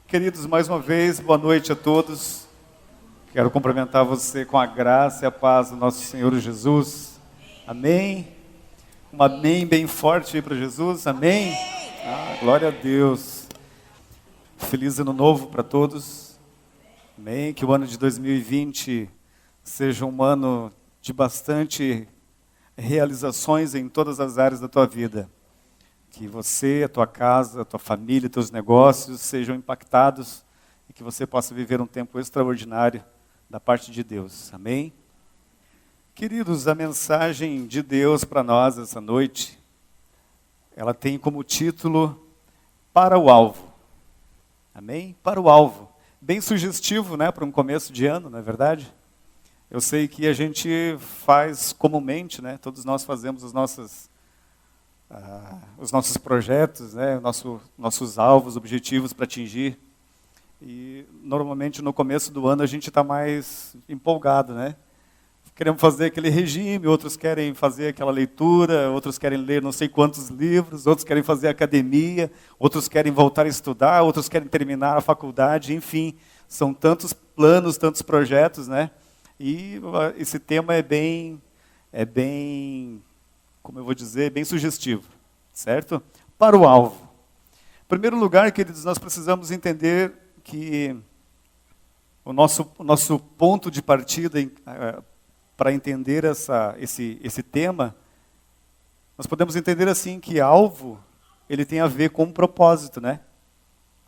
Queridos, mais uma vez, boa noite a todos. Quero cumprimentar você com a graça e a paz do nosso Senhor Jesus. Amém? Um amém bem forte aí para Jesus. Amém? Glória a Deus. Feliz ano novo para todos. Amém? Que o ano de 2020 seja um ano de bastante realizações em todas as áreas da tua vida. Que você, a tua casa, a tua família, teus negócios sejam impactados e que você possa viver um tempo extraordinário da parte de Deus. Amém? Queridos, a mensagem de Deus para nós essa noite, ela tem como título Para o Alvo. Amém? Para o Alvo. Bem sugestivo, né, para um começo de ano, não é verdade? Eu sei que a gente faz comumente, né, todos nós fazemos os nossos projetos, né, nossos alvos, objetivos para atingir. E normalmente no começo do ano a gente está mais empolgado, né? Queremos fazer aquele regime, outros querem fazer aquela leitura, outros querem ler não sei quantos livros, outros querem fazer academia, outros querem voltar a estudar, outros querem terminar a faculdade, enfim, são tantos planos, tantos projetos, né? E esse tema é bem, como eu vou dizer, bem sugestivo, certo? Para o alvo. Em primeiro lugar, queridos, nós precisamos entender que o nosso ponto de partida para entender esse tema, nós podemos entender assim que alvo, ele tem a ver com um propósito, né?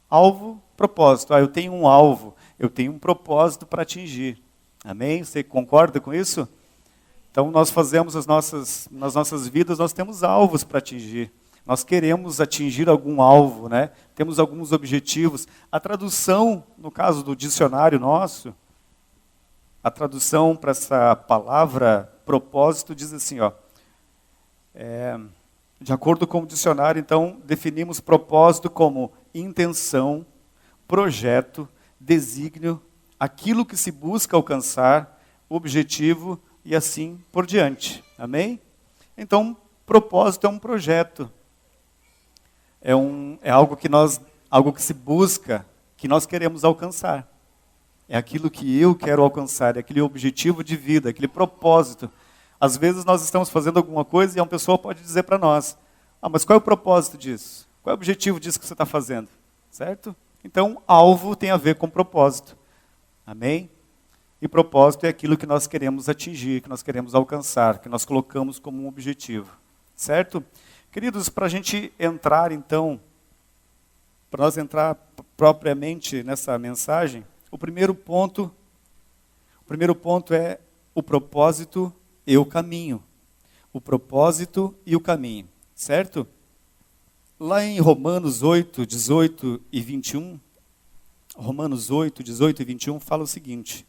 Alvo, propósito. Eu tenho um alvo, eu tenho um propósito para atingir. Amém? Você concorda com isso? Então, nós fazemos nas nossas vidas, nós temos alvos para atingir. Nós queremos atingir algum alvo, né? Temos alguns objetivos. A tradução, no caso do dicionário nosso, a tradução para essa palavra propósito diz assim, de acordo com o dicionário, então, definimos propósito como intenção, projeto, desígnio, aquilo que se busca alcançar, objetivo e assim por diante. Amém? Então, propósito é um projeto. É algo que se busca, que nós queremos alcançar. É aquilo que eu quero alcançar, é aquele objetivo de vida, aquele propósito. Às vezes nós estamos fazendo alguma coisa e uma pessoa pode dizer para nós, mas qual é o propósito disso? Qual é o objetivo disso que você está fazendo? Certo? Então, alvo tem a ver com propósito. Amém? E propósito é aquilo que nós queremos atingir, que nós queremos alcançar, que nós colocamos como um objetivo. Certo? Queridos, para a gente entrar então, para nós entrar propriamente nessa mensagem, o primeiro ponto é o propósito e o caminho. O propósito e o caminho. Certo? Lá em Romanos 8, 18 e 21, Romanos 8, 18 e 21 fala o seguinte: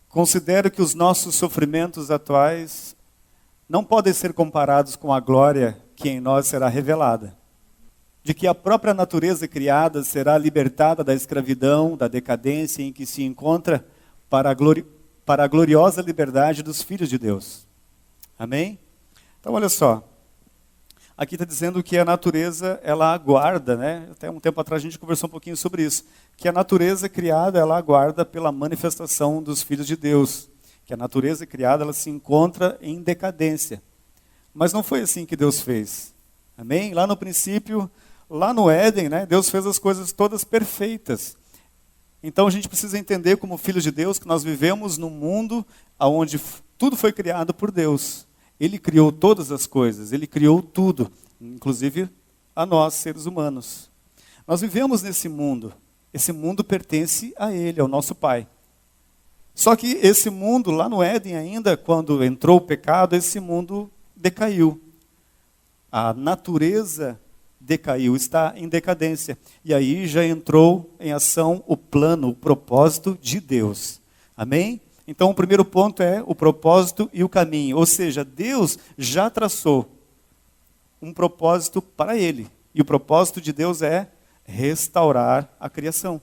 considero que os nossos sofrimentos atuais não podem ser comparados com a glória que em nós será revelada, de que a própria natureza criada será libertada da escravidão, da decadência em que se encontra para a gloriosa liberdade dos filhos de Deus. Amém? Então, olha só. Aqui está dizendo que a natureza, ela aguarda, né? Até um tempo atrás a gente conversou um pouquinho sobre isso, que a natureza criada, ela aguarda pela manifestação dos filhos de Deus, que a natureza criada, ela se encontra em decadência. Mas não foi assim que Deus fez. Amém? Lá no princípio, lá no Éden, né, Deus fez as coisas todas perfeitas. Então a gente precisa entender como filhos de Deus que nós vivemos num mundo onde tudo foi criado por Deus. Ele criou todas as coisas, Ele criou tudo, inclusive a nós, seres humanos. Nós vivemos nesse mundo, esse mundo pertence a Ele, ao nosso Pai. Só que esse mundo, lá no Éden ainda, quando entrou o pecado, esse mundo decaiu. A natureza decaiu, está em decadência. E aí já entrou em ação o plano, o propósito de Deus. Amém? Então, o primeiro ponto é o propósito e o caminho. Ou seja, Deus já traçou um propósito para Ele. E o propósito de Deus é restaurar a criação.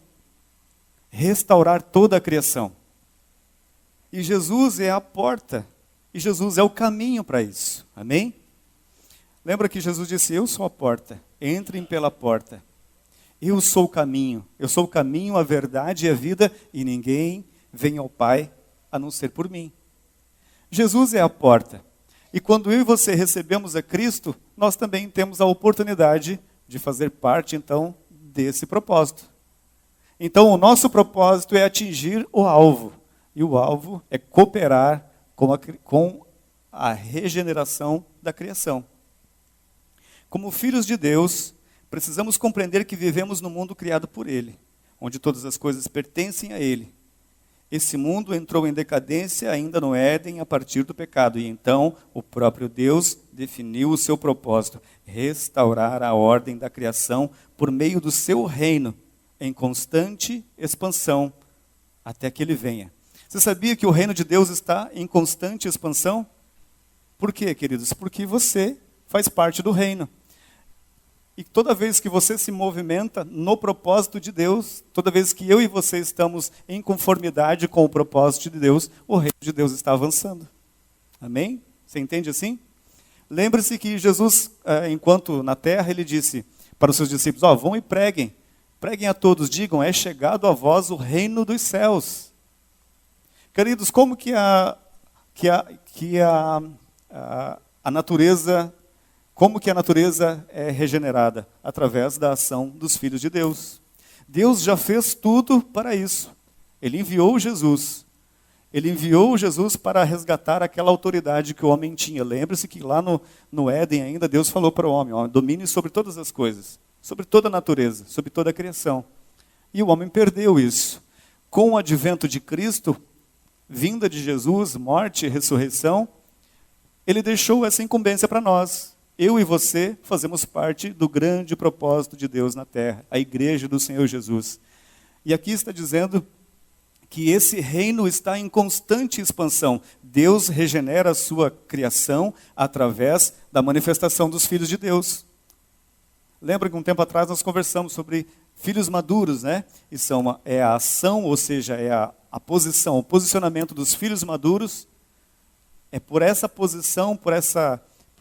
Restaurar toda a criação. E Jesus é a porta. E Jesus é o caminho para isso. Amém? Lembra que Jesus disse, eu sou a porta. Entrem pela porta. Eu sou o caminho, a verdade e a vida, e ninguém vem ao Pai a não ser por mim. Jesus é a porta. E quando eu e você recebemos a Cristo, nós também temos a oportunidade de fazer parte, então, desse propósito. Então, o nosso propósito é atingir o alvo. E o alvo é cooperar com a regeneração da criação. Como filhos de Deus, precisamos compreender que vivemos no mundo criado por Ele, onde todas as coisas pertencem a Ele. Esse mundo entrou em decadência ainda no Éden a partir do pecado, e então o próprio Deus definiu o seu propósito, restaurar a ordem da criação por meio do seu reino, em constante expansão, até que Ele venha. Você sabia que o reino de Deus está em constante expansão? Por quê, queridos? Porque você faz parte do reino. E toda vez que você se movimenta no propósito de Deus, toda vez que eu e você estamos em conformidade com o propósito de Deus, o reino de Deus está avançando. Amém? Você entende assim? Lembre-se que Jesus, enquanto na terra, ele disse para os seus discípulos, vão e preguem. Preguem a todos, digam, é chegado a vós o reino dos céus. Queridos, como que a natureza... Como que a natureza é regenerada? Através da ação dos filhos de Deus. Deus já fez tudo para isso. Ele enviou Jesus. Ele enviou Jesus para resgatar aquela autoridade que o homem tinha. Lembre-se que lá no Éden ainda, Deus falou para o homem, domine sobre todas as coisas, sobre toda a natureza, sobre toda a criação. E o homem perdeu isso. Com o advento de Cristo, vinda de Jesus, morte e ressurreição, ele deixou essa incumbência para nós. Eu e você fazemos parte do grande propósito de Deus na terra, a igreja do Senhor Jesus. E aqui está dizendo que esse reino está em constante expansão. Deus regenera a sua criação através da manifestação dos filhos de Deus. Lembra que um tempo atrás nós conversamos sobre filhos maduros, né? E é a ação, ou seja, é a posição, o posicionamento dos filhos maduros. É por essa posição, por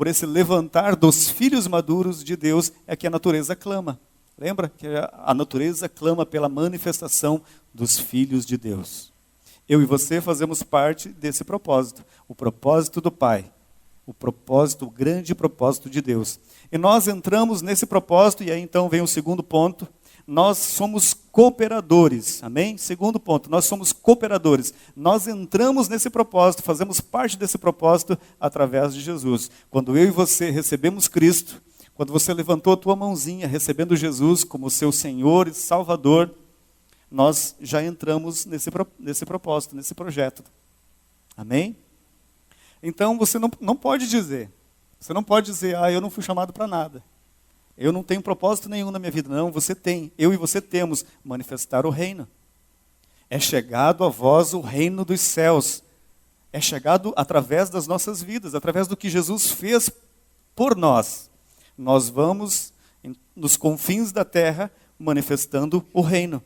esse levantar dos filhos maduros de Deus, é que a natureza clama. Lembra que a natureza clama pela manifestação dos filhos de Deus. Eu e você fazemos parte desse propósito, o propósito do Pai, o grande propósito de Deus. E nós entramos nesse propósito, e aí então vem o segundo ponto, nós somos cooperadores, amém? Segundo ponto, nós somos cooperadores. Nós entramos nesse propósito, fazemos parte desse propósito através de Jesus. Quando eu e você recebemos Cristo, quando você levantou a tua mãozinha recebendo Jesus como seu Senhor e Salvador, nós já entramos nesse propósito, nesse projeto. Amém? Então você não pode dizer, eu não fui chamado para nada. Eu não tenho propósito nenhum na minha vida. Não, você tem. Eu e você temos. Manifestar o reino. É chegado a vós o reino dos céus. É chegado através das nossas vidas, através do que Jesus fez por nós. Nós vamos, nos confins da terra, manifestando o reino.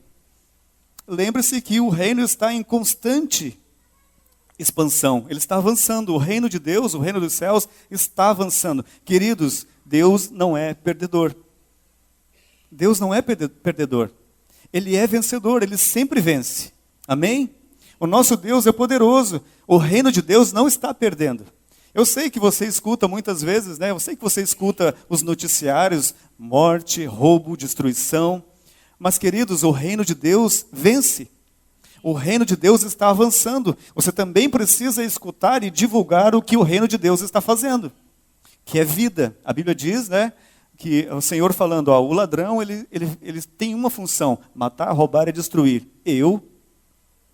Lembre-se que o reino está em constante expansão. Ele está avançando. O reino de Deus, o reino dos céus, está avançando. Queridos, Deus não é perdedor. Deus não é perdedor. Ele é vencedor, ele sempre vence. Amém? O nosso Deus é poderoso. O reino de Deus não está perdendo. Eu sei que você escuta muitas vezes, né? Eu sei que você escuta os noticiários, morte, roubo, destruição. Mas, queridos, o reino de Deus vence. O reino de Deus está avançando. Você também precisa escutar e divulgar o que o reino de Deus está fazendo. Que é vida. A Bíblia diz, né, que o Senhor falando, o ladrão, ele tem uma função, matar, roubar e destruir.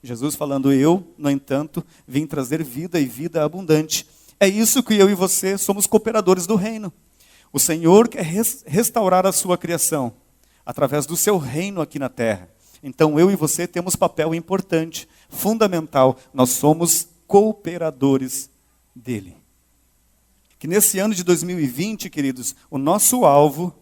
Jesus falando, no entanto, vim trazer vida e vida abundante. É isso que eu e você somos cooperadores do reino. O Senhor quer restaurar a sua criação, através do seu reino aqui na terra. Então eu e você temos papel importante, fundamental. Nós somos cooperadores dele. Que nesse ano de 2020, queridos, o nosso alvo,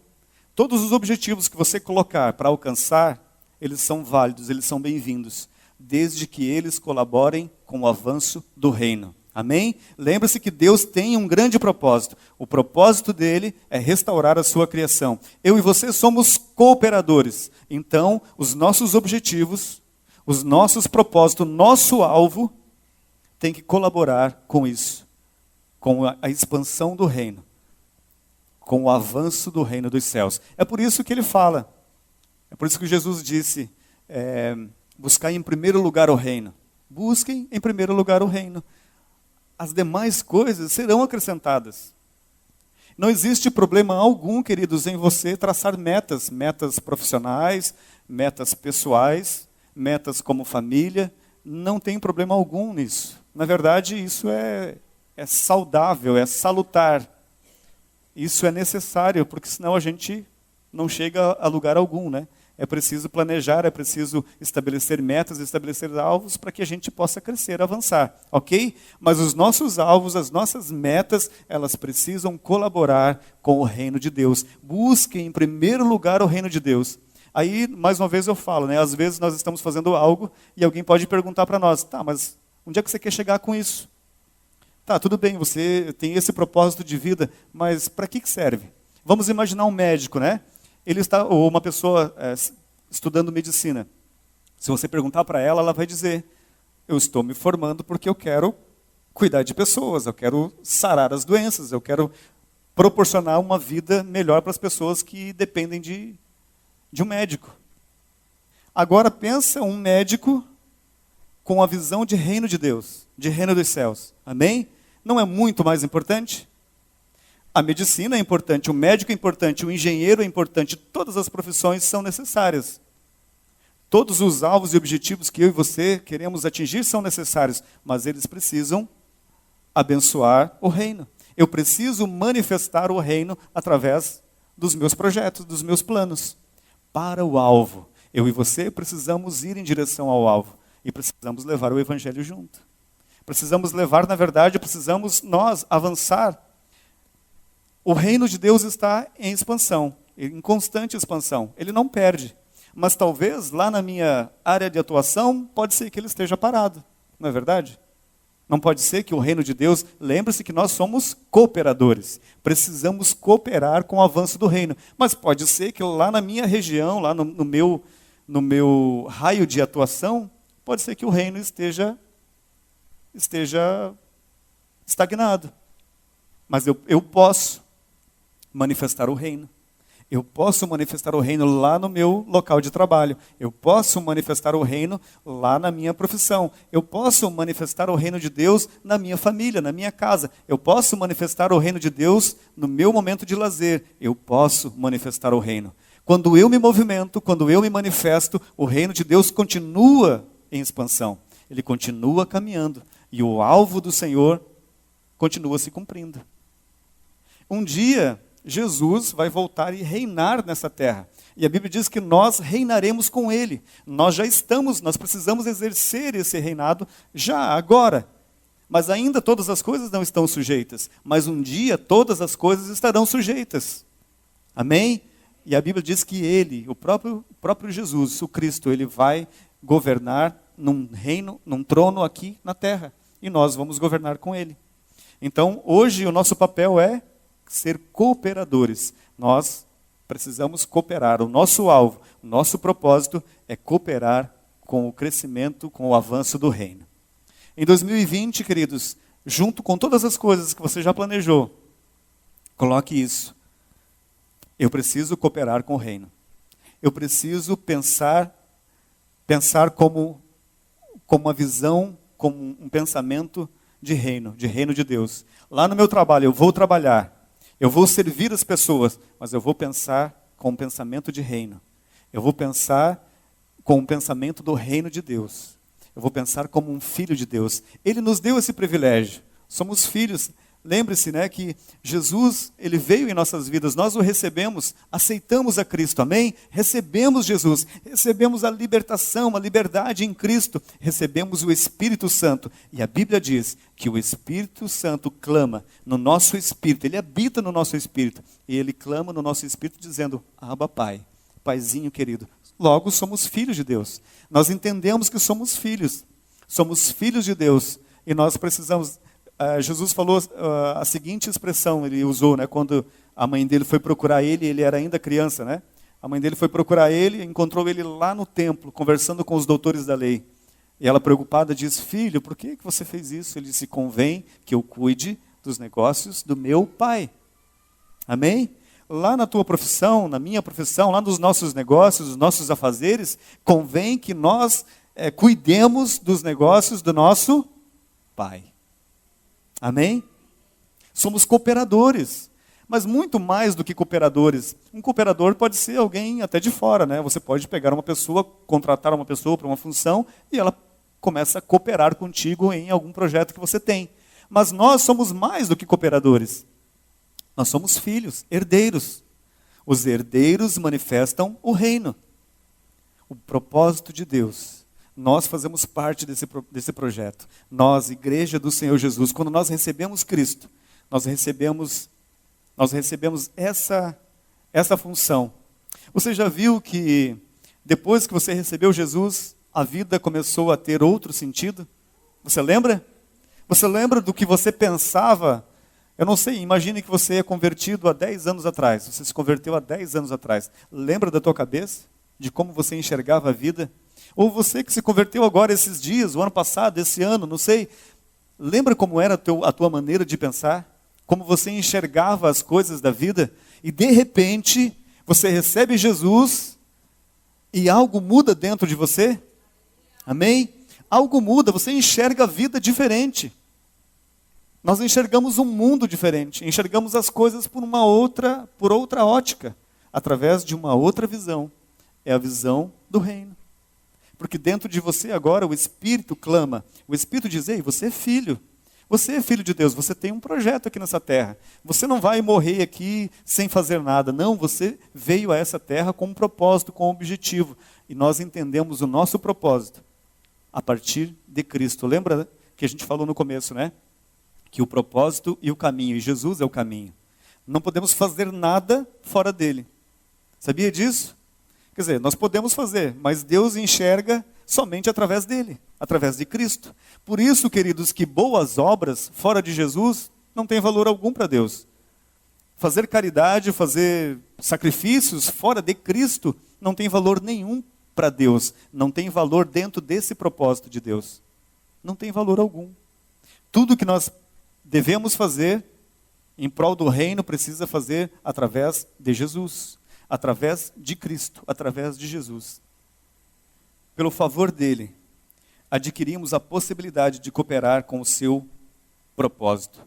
todos os objetivos que você colocar para alcançar, eles são válidos, eles são bem-vindos, desde que eles colaborem com o avanço do reino. Amém? Lembre-se que Deus tem um grande propósito. O propósito dele é restaurar a sua criação. Eu e você somos cooperadores. Então, os nossos objetivos, os nossos propósitos, nosso alvo tem que colaborar com isso, com a expansão do reino, com o avanço do reino dos céus. É por isso que ele fala, é por isso que Jesus disse, buscar em primeiro lugar o reino. Busquem em primeiro lugar o reino. As demais coisas serão acrescentadas. Não existe problema algum, queridos, em você traçar metas profissionais, metas pessoais, metas como família. Não tem problema algum nisso. Na verdade, isso é saudável, é salutar. Isso é necessário, porque senão a gente não chega a lugar algum, né? É preciso planejar, é preciso estabelecer metas, estabelecer alvos para que a gente possa crescer, avançar, ok? Mas os nossos alvos, as nossas metas, elas precisam colaborar com o reino de Deus. Busquem em primeiro lugar o reino de Deus. Aí, mais uma vez eu falo, né? Às vezes nós estamos fazendo algo e alguém pode perguntar para nós, tá, mas onde é que você quer chegar com isso? Tá, tudo bem, você tem esse propósito de vida, mas para que serve? Vamos imaginar um médico, né? Ele está, ou uma pessoa estudando medicina. Se você perguntar para ela, ela vai dizer, eu estou me formando porque eu quero cuidar de pessoas, eu quero sarar as doenças, eu quero proporcionar uma vida melhor para as pessoas que dependem de um médico. Agora pensa um médico com a visão de reino de Deus, de reino dos céus. Amém? Não é muito mais importante? A medicina é importante, o médico é importante, o engenheiro é importante, todas as profissões são necessárias. Todos os alvos e objetivos que eu e você queremos atingir são necessários, mas eles precisam abençoar o reino. Eu preciso manifestar o reino através dos meus projetos, dos meus planos. Para o alvo, eu e você precisamos ir em direção ao alvo e precisamos levar o evangelho junto. Precisamos levar, na verdade, precisamos nós avançar. O reino de Deus está em expansão, em constante expansão. Ele não perde. Mas talvez lá na minha área de atuação, pode ser que ele esteja parado. Não é verdade? Não pode ser que o reino de Deus... Lembre-se que nós somos cooperadores. Precisamos cooperar com o avanço do reino. Mas pode ser que lá na minha região, lá no meu raio de atuação, pode ser que o reino esteja estagnado. Mas eu posso manifestar o reino. Eu posso manifestar o reino lá no meu local de trabalho. Eu posso manifestar o reino lá na minha profissão. Eu posso manifestar o reino de Deus na minha família, na minha casa. Eu posso manifestar o reino de Deus no meu momento de lazer. Eu posso manifestar o reino. Quando eu me movimento, quando eu me manifesto, o reino de Deus continua em expansão. Ele continua caminhando. E o alvo do Senhor continua se cumprindo. Um dia, Jesus vai voltar e reinar nessa terra. E a Bíblia diz que nós reinaremos com Ele. Nós precisamos exercer esse reinado já, agora. Mas ainda todas as coisas não estão sujeitas. Mas um dia todas as coisas estarão sujeitas. Amém? E a Bíblia diz que Ele, o próprio Jesus, o Cristo, Ele vai governar num reino, num trono aqui na terra. E nós vamos governar com Ele. Então, hoje o nosso papel é ser cooperadores. Nós precisamos cooperar. O nosso alvo, o nosso propósito é cooperar com o crescimento, com o avanço do reino. Em 2020, queridos, junto com todas as coisas que você já planejou, coloque isso. Eu preciso cooperar com o reino. Eu preciso pensar como uma visão, como um pensamento de reino de Deus. Lá no meu trabalho, eu vou trabalhar. Eu vou servir as pessoas, mas eu vou pensar com um pensamento de reino. Eu vou pensar com um pensamento do reino de Deus. Eu vou pensar como um filho de Deus. Ele nos deu esse privilégio. Somos filhos. Lembre-se, né, que Jesus, Ele veio em nossas vidas, nós o recebemos, aceitamos a Cristo, amém? Recebemos Jesus, recebemos a libertação, a liberdade em Cristo, recebemos o Espírito Santo. E a Bíblia diz que o Espírito Santo clama no nosso espírito, Ele habita no nosso espírito, e Ele clama no nosso espírito dizendo, Abba Pai, Paizinho querido. Logo somos filhos de Deus. Nós entendemos que somos filhos de Deus, e nós precisamos... Jesus falou a seguinte expressão, ele usou, né, quando a mãe dele foi procurar ele era ainda criança, né? A mãe dele foi procurar ele, encontrou ele lá no templo, conversando com os doutores da lei. E ela, preocupada, diz: filho, por que você fez isso? Ele disse: convém que eu cuide dos negócios do meu pai. Amém? Lá na tua profissão, na minha profissão, lá nos nossos negócios, nos nossos afazeres, convém que nós cuidemos dos negócios do nosso pai. Amém? Somos cooperadores. Mas muito mais do que cooperadores. Um cooperador pode ser alguém até de fora, né? Você pode pegar uma pessoa, contratar uma pessoa para uma função e ela começa a cooperar contigo em algum projeto que você tem. Mas nós somos mais do que cooperadores. Nós somos filhos, herdeiros. Os herdeiros manifestam o reino. O propósito de Deus. Nós fazemos parte desse projeto. Nós, Igreja do Senhor Jesus, quando nós recebemos Cristo, nós recebemos essa função. Você já viu que depois que você recebeu Jesus, a vida começou a ter outro sentido? Você lembra? Você lembra do que você pensava? Eu não sei, imagine que você é convertido há 10 anos atrás. Você se converteu há 10 anos atrás. Lembra da tua cabeça? De como você enxergava a vida? Ou você que se converteu agora esses dias, o ano passado, esse ano, não sei. Lembra como era a tua maneira de pensar? Como você enxergava as coisas da vida? E de repente, você recebe Jesus e algo muda dentro de você? Amém? Algo muda, você enxerga a vida diferente. Nós enxergamos um mundo diferente, enxergamos as coisas por outra ótica, através de uma outra visão. É a visão do reino. Porque dentro de você agora o Espírito clama. O Espírito diz: ei, você é filho. Você é filho de Deus, você tem um projeto aqui nessa terra. Você não vai morrer aqui sem fazer nada. Não, você veio a essa terra com um propósito, com um objetivo. E nós entendemos o nosso propósito a partir de Cristo. Lembra que a gente falou no começo, né? Que o propósito e o caminho, e Jesus é o caminho. Não podemos fazer nada fora dele. Sabia disso? Quer dizer, nós podemos fazer, mas Deus enxerga somente através dele, através de Cristo. Por isso, queridos, que boas obras fora de Jesus não tem valor algum para Deus. Fazer caridade, fazer sacrifícios fora de Cristo não tem valor nenhum para Deus. Não tem valor dentro desse propósito de Deus. Não tem valor algum. Tudo que nós devemos fazer em prol do reino precisa fazer através de Jesus, através de Cristo, através de Jesus. Pelo favor dele, adquirimos a possibilidade de cooperar com o seu propósito.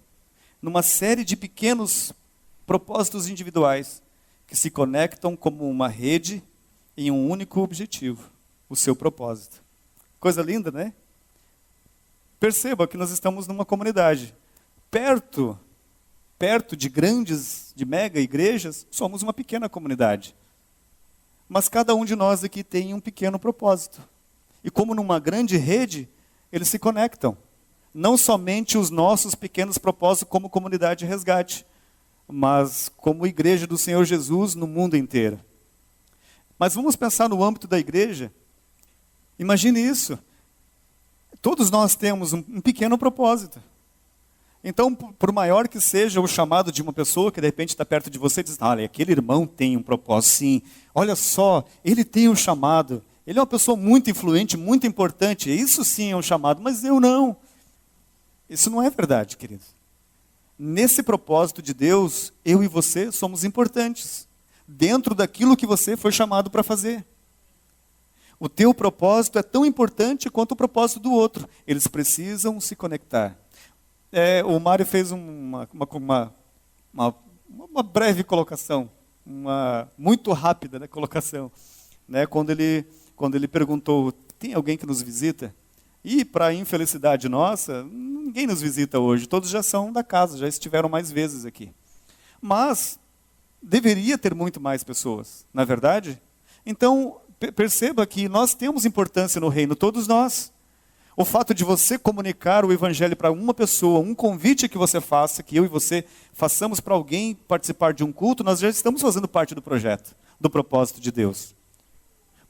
Numa série de pequenos propósitos individuais que se conectam como uma rede em um único objetivo, o seu propósito. Coisa linda, né? Perceba que nós estamos numa comunidade. Perto de mega igrejas, somos uma pequena comunidade. Mas cada um de nós aqui tem um pequeno propósito. E como numa grande rede, eles se conectam. Não somente os nossos pequenos propósitos como comunidade de resgate, mas como igreja do Senhor Jesus no mundo inteiro. Mas vamos pensar no âmbito da igreja. Imagine isso. Todos nós temos um pequeno propósito. Então, por maior que seja o chamado de uma pessoa que de repente está perto de você e diz: olha, aquele irmão tem um propósito, sim. Olha só, ele tem um chamado. Ele é uma pessoa muito influente, muito importante. Isso sim é um chamado, mas eu não. Isso não é verdade, queridos. Nesse propósito de Deus, eu e você somos importantes. Dentro daquilo que você foi chamado para fazer. O teu propósito é tão importante quanto o propósito do outro. Eles precisam se conectar. O Mário fez uma breve colocação, uma muito rápida, né, colocação, né, quando ele perguntou: tem alguém que nos visita? E para infelicidade nossa, ninguém nos visita hoje, todos já são da casa, já estiveram mais vezes aqui. Mas deveria ter muito mais pessoas, não é verdade? Então, perceba que nós temos importância no reino, todos nós. O fato de você comunicar o evangelho para uma pessoa, um convite que você faça, que eu e você façamos para alguém participar de um culto, nós já estamos fazendo parte do projeto, do propósito de Deus.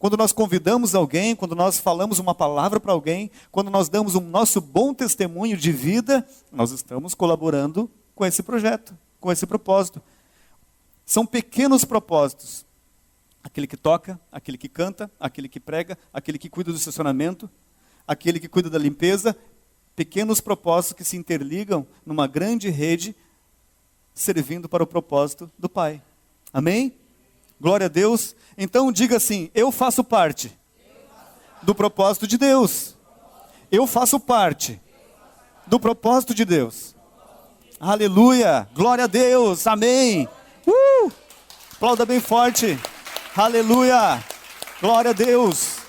quando nós convidamos alguém, quando nós falamos uma palavra para alguém, quando nós damos o nosso bom testemunho de vida, nós estamos colaborando com esse projeto, com esse propósito. São pequenos propósitos. Aquele que toca, aquele que canta, aquele que prega, aquele que cuida do estacionamento, aquele que cuida da limpeza, pequenos propósitos que se interligam numa grande rede, servindo para o propósito do Pai. Amém? Glória a Deus. Então diga assim: eu faço parte do propósito de Deus. Eu faço parte do propósito de Deus. Aleluia. Glória a Deus. Amém. Aplauda bem forte. Aleluia. Glória a Deus.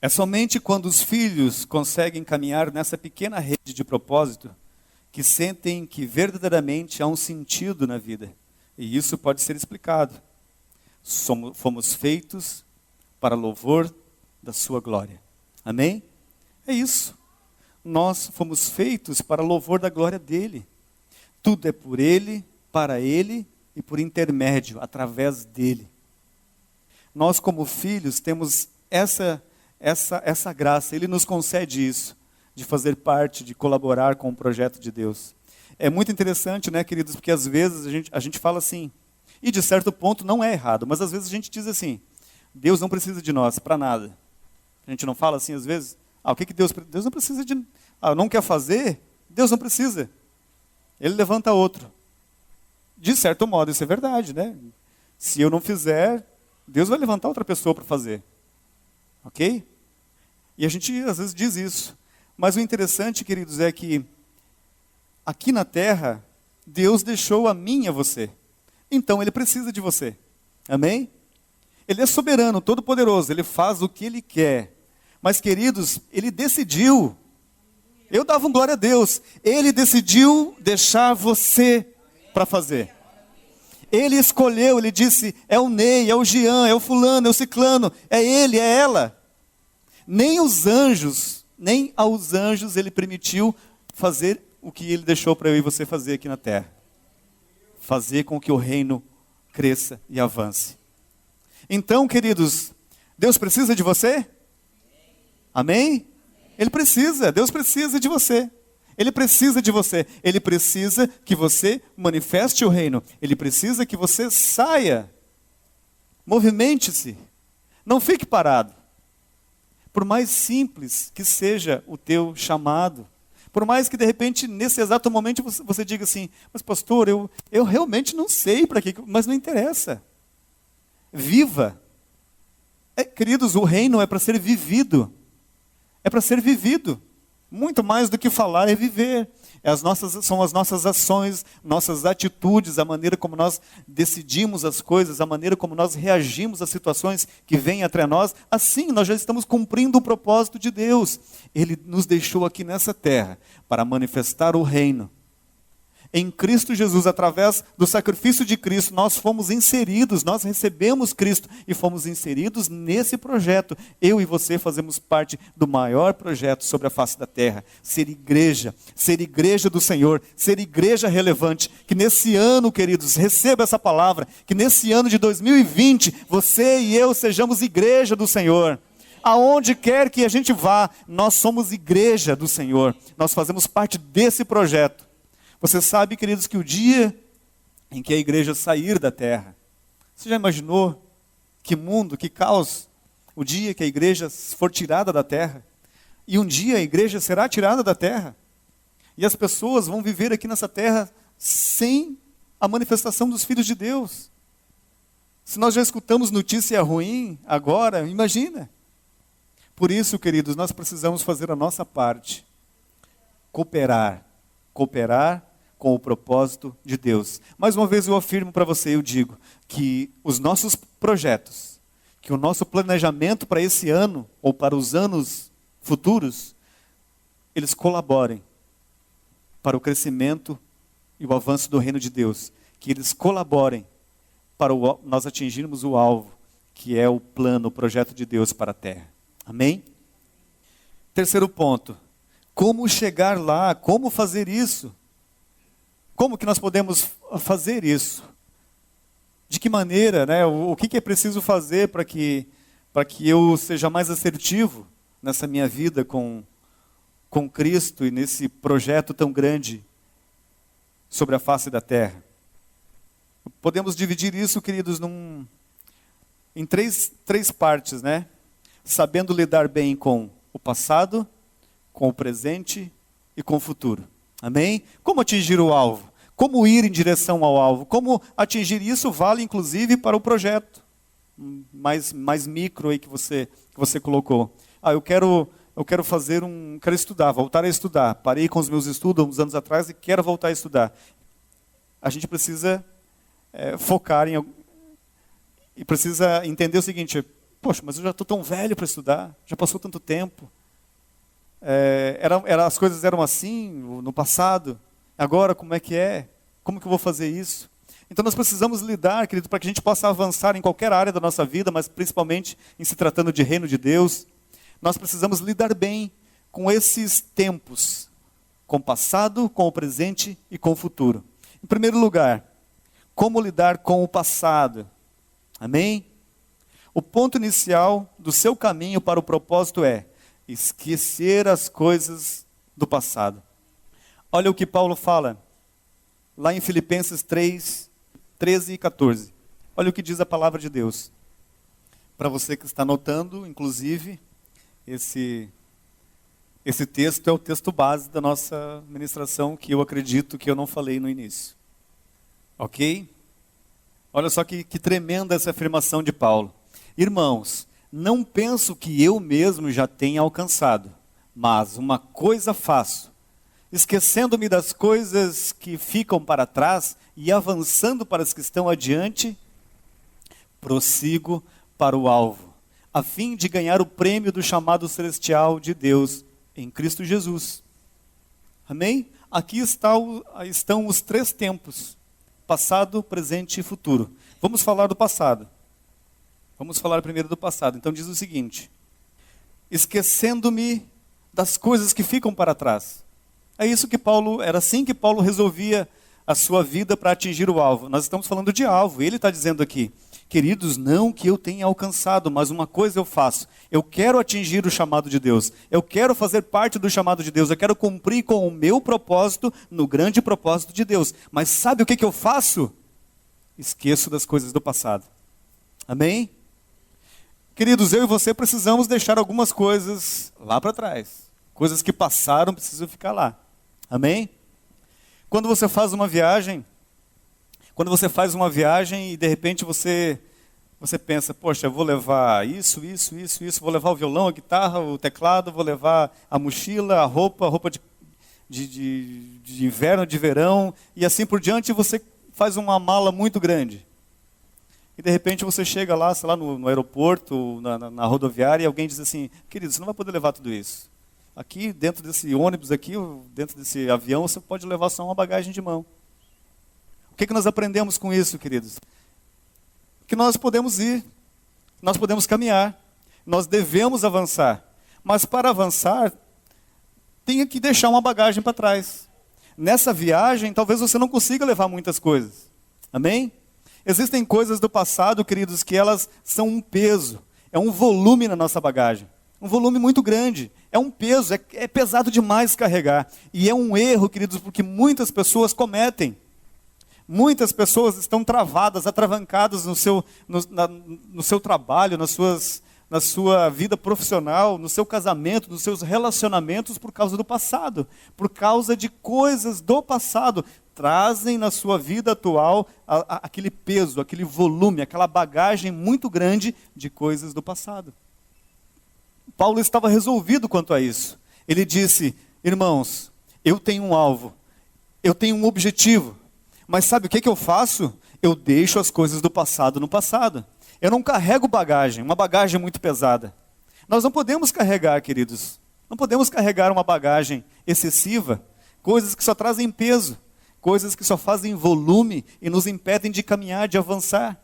É somente quando os filhos conseguem caminhar nessa pequena rede de propósito que sentem que verdadeiramente há um sentido na vida. E isso pode ser explicado. Fomos feitos para louvor da sua glória. Amém? É isso. Nós fomos feitos para louvor da glória dele. Tudo é por ele, para ele e por intermédio, através dele. Nós como filhos temos essa graça. Ele nos concede isso, de fazer parte, de colaborar com o projeto de Deus. É muito interessante, né, queridos, porque às vezes a gente fala assim, e de certo ponto não é errado, mas às vezes a gente diz assim: Deus não precisa de nós para nada. A gente não fala assim às vezes? O que Deus não precisa de... não quer fazer? Deus não precisa. Ele levanta outro. De certo modo, isso é verdade, né? Se eu não fizer, Deus vai levantar outra pessoa para fazer. Ok? E a gente às vezes diz isso. Mas o interessante, queridos, é que aqui na terra, Deus deixou a mim e a você. Então Ele precisa de você. Amém? Ele é soberano, todo-poderoso. Ele faz o que Ele quer. Mas, queridos, Ele decidiu. Eu dava um glória a Deus. Ele decidiu deixar você para fazer. Ele escolheu, Ele disse: é o Ney, é o Jean, é o fulano, é o ciclano. É ele, é ela. Nem aos anjos Ele permitiu fazer o que Ele deixou para eu e você fazer aqui na terra. Fazer com que o reino cresça e avance. Então, queridos, Deus precisa de você? Amém? Ele precisa, Deus precisa de você. Ele precisa de você. Ele precisa que você manifeste o reino. Ele precisa que você saia. Movimente-se. Não fique parado. Por mais simples que seja o teu chamado, por mais que de repente, nesse exato momento, você diga assim: mas pastor, eu realmente não sei para quê, mas não interessa. Viva. Queridos, o reino é para ser vivido. É para ser vivido. Muito mais do que falar é viver. São as nossas ações, nossas atitudes, a maneira como nós decidimos as coisas, a maneira como nós reagimos às situações que vêm até nós. Assim, nós já estamos cumprindo o propósito de Deus. Ele nos deixou aqui nessa terra para manifestar o reino. Em Cristo Jesus, através do sacrifício de Cristo, nós fomos inseridos, nós recebemos Cristo e fomos inseridos nesse projeto. Eu e você fazemos parte do maior projeto sobre a face da terra. Ser igreja do Senhor, ser igreja relevante. Que nesse ano, queridos, receba essa palavra, que nesse ano de 2020, você e eu sejamos igreja do Senhor. Aonde quer que a gente vá, nós somos igreja do Senhor. Nós fazemos parte desse projeto. Você sabe, queridos, que o dia em que a igreja sair da terra, você já imaginou que mundo, que caos, o dia que a igreja for tirada da terra, e um dia a igreja será tirada da terra, e as pessoas vão viver aqui nessa terra sem a manifestação dos filhos de Deus. Se nós já escutamos notícia ruim agora, imagina. Por isso, queridos, nós precisamos fazer a nossa parte, cooperar com o propósito de Deus. Mais uma vez eu afirmo para você, eu digo, que os nossos projetos, que o nosso planejamento para esse ano, ou para os anos futuros, eles colaborem para o crescimento e o avanço do reino de Deus. Que eles colaborem para nós atingirmos o alvo, que é o plano, o projeto de Deus para a terra. Amém? Terceiro ponto. Como chegar lá? Como fazer isso? Como que nós podemos fazer isso? De que maneira, né? O que é preciso fazer para que eu seja mais assertivo nessa minha vida com Cristo e nesse projeto tão grande sobre a face da terra? Podemos dividir isso, queridos, em três partes, né? Sabendo lidar bem com o passado, com o presente e com o futuro. Amém? Como atingir o alvo? Como ir em direção ao alvo? Como atingir isso vale, inclusive, para o projeto mais micro aí que você colocou. Eu quero estudar, voltar a estudar. Parei com os meus estudos uns anos atrás e quero voltar a estudar. A gente precisa focar e precisa entender o seguinte: poxa, mas eu já estou tão velho para estudar, já passou tanto tempo. As coisas eram assim no passado, agora como é que é? Como que eu vou fazer isso? Então nós precisamos lidar, querido, para que a gente possa avançar em qualquer área da nossa vida, mas principalmente em se tratando de reino de Deus, nós precisamos lidar bem com esses tempos, com o passado, com o presente e com o futuro. Em primeiro lugar, como lidar com o passado? Amém? O ponto inicial do seu caminho para o propósito é esquecer as coisas do passado. Olha o que Paulo fala lá em Filipenses 3, 13 e 14. Olha o que diz a palavra de Deus. Para você que está anotando, inclusive, esse texto é o texto base da nossa ministração, que eu acredito que eu não falei no início. Ok? Olha só que tremenda essa afirmação de Paulo. Irmãos, não penso que eu mesmo já tenha alcançado, mas uma coisa faço, esquecendo-me das coisas que ficam para trás e avançando para as que estão adiante, prossigo para o alvo, a fim de ganhar o prêmio do chamado celestial de Deus em Cristo Jesus. Amém? Aqui estão os três tempos: passado, presente e futuro. Vamos falar do passado. Vamos falar primeiro do passado. Então diz o seguinte: esquecendo-me das coisas que ficam para trás. Era assim que Paulo resolvia a sua vida para atingir o alvo. Nós estamos falando de alvo. Ele está dizendo aqui: queridos, não que eu tenha alcançado, mas uma coisa eu faço. Eu quero atingir o chamado de Deus. Eu quero fazer parte do chamado de Deus. Eu quero cumprir com o meu propósito no grande propósito de Deus. Mas sabe o que eu faço? Esqueço das coisas do passado. Amém? Queridos, eu e você precisamos deixar algumas coisas lá para trás. Coisas que passaram precisam ficar lá. Amém? Quando você faz uma viagem e de repente você pensa: poxa, eu vou levar isso, vou levar o violão, a guitarra, o teclado, vou levar a mochila, a roupa de inverno, de verão, e assim por diante. Você faz uma mala muito grande. E de repente você chega lá, sei lá, no aeroporto, na rodoviária, e alguém diz assim: querido, você não vai poder levar tudo isso. Aqui, dentro desse ônibus aqui, dentro desse avião, você pode levar só uma bagagem de mão. O que nós aprendemos com isso, queridos? Que nós podemos ir, nós podemos caminhar, nós devemos avançar. Mas para avançar, tem que deixar uma bagagem para trás. Nessa viagem, talvez você não consiga levar muitas coisas. Amém? Existem coisas do passado, queridos, que elas são um peso, é um volume na nossa bagagem. Um volume muito grande, é um peso, é pesado demais carregar. E é um erro, queridos, porque muitas pessoas cometem. Muitas pessoas estão travadas, atravancadas no seu trabalho, na sua vida profissional, no seu casamento, nos seus relacionamentos por causa do passado. Por causa de coisas do passado. Trazem na sua vida atual aquele peso, aquele volume, aquela bagagem muito grande de coisas do passado. Paulo estava resolvido quanto a isso. Ele disse: irmãos, eu tenho um alvo, eu tenho um objetivo, mas sabe o que eu faço? Eu deixo as coisas do passado no passado. Eu não carrego bagagem, uma bagagem muito pesada. Nós não podemos carregar, queridos, não podemos carregar uma bagagem excessiva, coisas que só trazem peso, coisas que só fazem volume e nos impedem de caminhar, de avançar.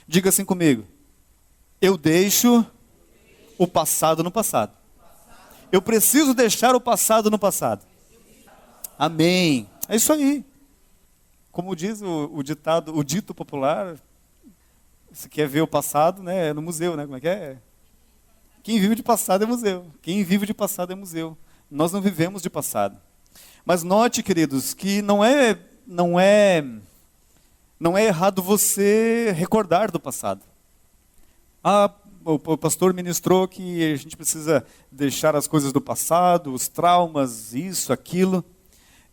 Diga assim comigo: eu deixo o passado no passado. Eu preciso deixar o passado no passado. Amém. É isso aí. Como diz o dito popular, Se quer ver o passado, né, é no museu, né? Como é que é? Quem vive de passado é museu. Quem vive de passado é museu. Nós não vivemos de passado. Mas note, queridos, que não é errado você recordar do passado. O pastor ministrou que a gente precisa deixar as coisas do passado, os traumas, isso, aquilo.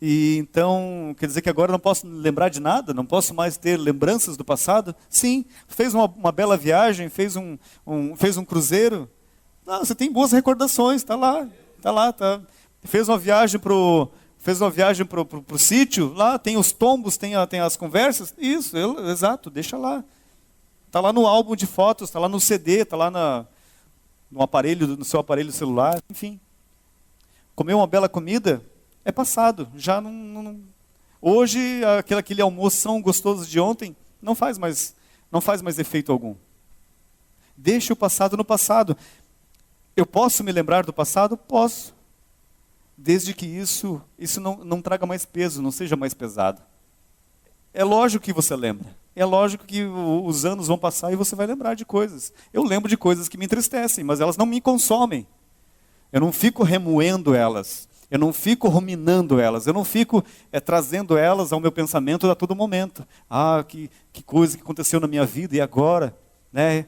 E então, quer dizer que agora eu não posso lembrar de nada? Não posso mais ter lembranças do passado? Sim, fez uma bela viagem, fez um cruzeiro. Não, você tem boas recordações, está lá. Fez uma viagem pro sítio, lá tem os tombos, tem as conversas. Isso, exato, deixa lá. Está lá no álbum de fotos, está lá no CD, está lá no seu aparelho celular, enfim. Comer uma bela comida é passado. Já não. Hoje, aquele almoção gostoso de ontem não faz mais efeito algum. Deixe o passado no passado. Eu posso me lembrar do passado? Posso. Desde que isso não traga mais peso, não seja mais pesado. É lógico que você lembra. É lógico que os anos vão passar e você vai lembrar de coisas. Eu lembro de coisas que me entristecem, mas elas não me consomem. Eu não fico remoendo elas. Eu não fico ruminando elas. Eu não fico trazendo elas ao meu pensamento a todo momento. Que coisa que aconteceu na minha vida e agora, né?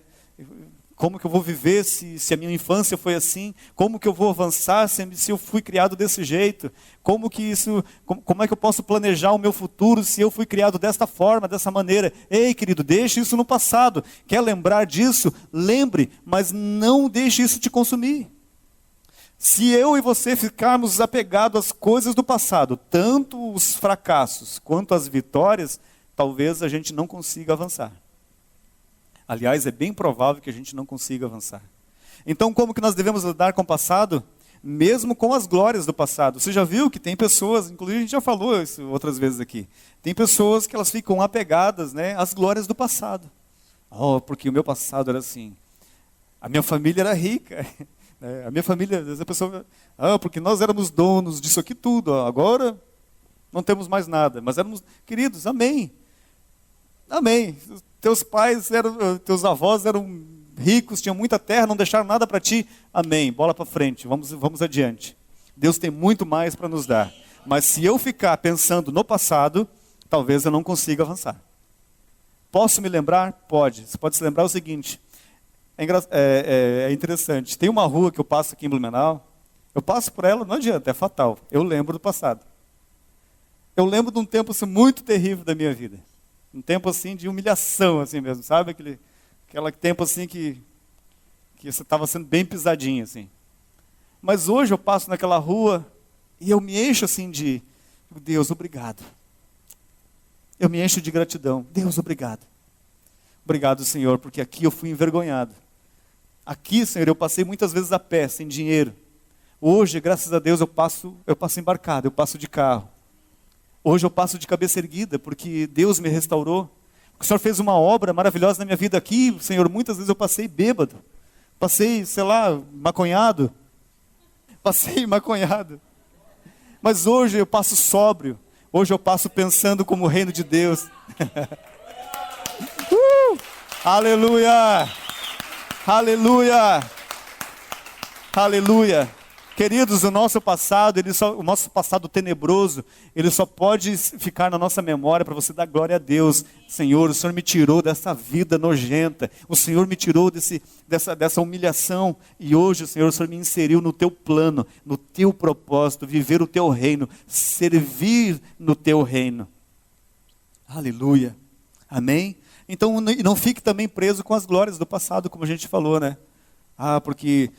Como que eu vou viver se a minha infância foi assim? Como que eu vou avançar se eu fui criado desse jeito? Como é que eu posso planejar o meu futuro se eu fui criado desta forma, dessa maneira? Ei, querido, deixe isso no passado. Quer lembrar disso? Lembre, mas não deixe isso te consumir. Se eu e você ficarmos apegados às coisas do passado, tanto os fracassos quanto as vitórias, talvez a gente não consiga avançar. Aliás, é bem provável que a gente não consiga avançar. Então, como que nós devemos lidar com o passado? Mesmo com as glórias do passado. Você já viu que tem pessoas, inclusive a gente já falou isso outras vezes aqui, tem pessoas que elas ficam apegadas, né, às glórias do passado. Porque o meu passado era assim. A minha família era rica. A minha família, a pessoa, porque nós éramos donos disso aqui tudo. Agora não temos mais nada. Mas éramos, queridos, amém. Amém. Teus avós eram ricos, tinham muita terra, não deixaram nada para ti. Amém. Bola para frente, vamos adiante. Deus tem muito mais para nos dar. Mas se eu ficar pensando no passado, talvez eu não consiga avançar. Posso me lembrar? Pode. Você pode se lembrar o seguinte. É interessante. Tem uma rua que eu passo aqui em Blumenau. Eu passo por ela, não adianta, é fatal. Eu lembro do passado. Eu lembro de um tempo assim, muito terrível da minha vida. Um tempo assim de humilhação, assim mesmo, sabe? Aquele tempo assim que você estava sendo bem pisadinho, assim. Mas hoje eu passo naquela rua e eu me encho assim de Deus, obrigado. Eu me encho de gratidão. Deus, obrigado. Obrigado, Senhor, porque aqui eu fui envergonhado. Aqui, Senhor, eu passei muitas vezes a pé, sem dinheiro. Hoje, graças a Deus, eu passo embarcado, eu passo de carro. Hoje eu passo de cabeça erguida, porque Deus me restaurou. Porque o Senhor fez uma obra maravilhosa na minha vida aqui, Senhor. Muitas vezes eu passei bêbado. Passei, maconhado. Mas hoje eu passo sóbrio. Hoje eu passo pensando como o reino de Deus. Aleluia! Aleluia! Aleluia! Queridos, o nosso passado tenebroso, ele só pode ficar na nossa memória para você dar glória a Deus. Senhor, o Senhor me tirou dessa vida nojenta. O Senhor me tirou dessa humilhação. E hoje, Senhor, o Senhor me inseriu no teu plano, no teu propósito, viver o teu reino, servir no teu reino. Aleluia. Amém? Então, não fique também preso com as glórias do passado, como a gente falou, né? Porque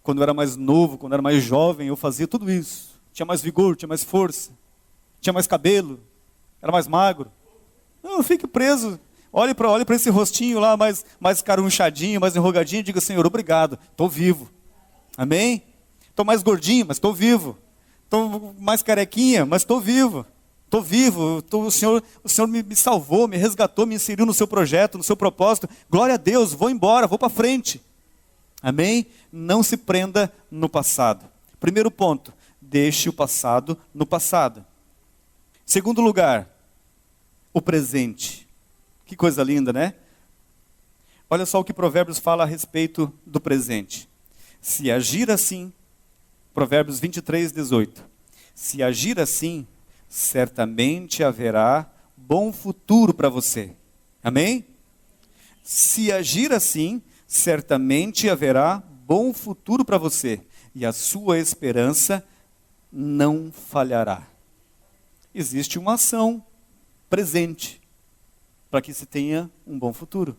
quando eu era mais novo, quando eu era mais jovem, eu fazia tudo isso. Tinha mais vigor, tinha mais força, tinha mais cabelo, era mais magro. Não fique preso. Olhe para esse rostinho lá, mais carunchadinho, mais enrugadinho, e diga, Senhor, obrigado, estou vivo. Amém? Estou mais gordinho, mas estou vivo. Estou mais carequinha, mas estou vivo. Estou vivo, o Senhor me salvou, me resgatou, me inseriu no seu projeto, no seu propósito. Glória a Deus, vou embora, vou para frente. Amém? Não se prenda no passado. Primeiro ponto, deixe o passado no passado. Segundo lugar, o presente. Que coisa linda, né? Olha só o que Provérbios fala a respeito do presente. Se agir assim, Provérbios 23, 18. Se agir assim, certamente haverá bom futuro para você. Amém? Se agir assim, certamente haverá bom futuro para você. E a sua esperança não falhará. Existe uma ação presente para que se tenha um bom futuro.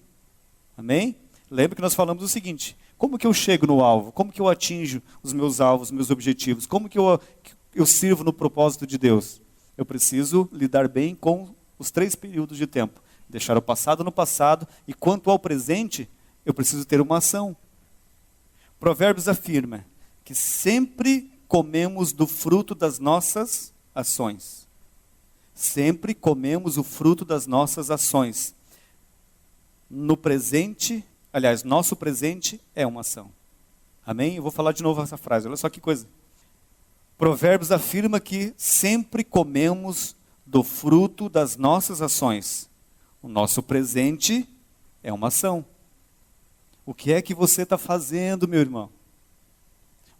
Amém? Lembra que nós falamos o seguinte: como que eu chego no alvo? Como que eu atinjo os meus alvos, os meus objetivos? Como que eu sirvo no propósito de Deus? Eu preciso lidar bem com os 3 períodos de tempo. Deixar o passado no passado, e quanto ao presente, eu preciso ter uma ação. Provérbios afirma que sempre comemos do fruto das nossas ações. Sempre comemos o fruto das nossas ações. No presente, aliás, nosso presente é uma ação. Amém? Eu vou falar de novo essa frase, olha só que coisa. Provérbios afirma que sempre comemos do fruto das nossas ações. O nosso presente é uma ação. O que é que você está fazendo, meu irmão?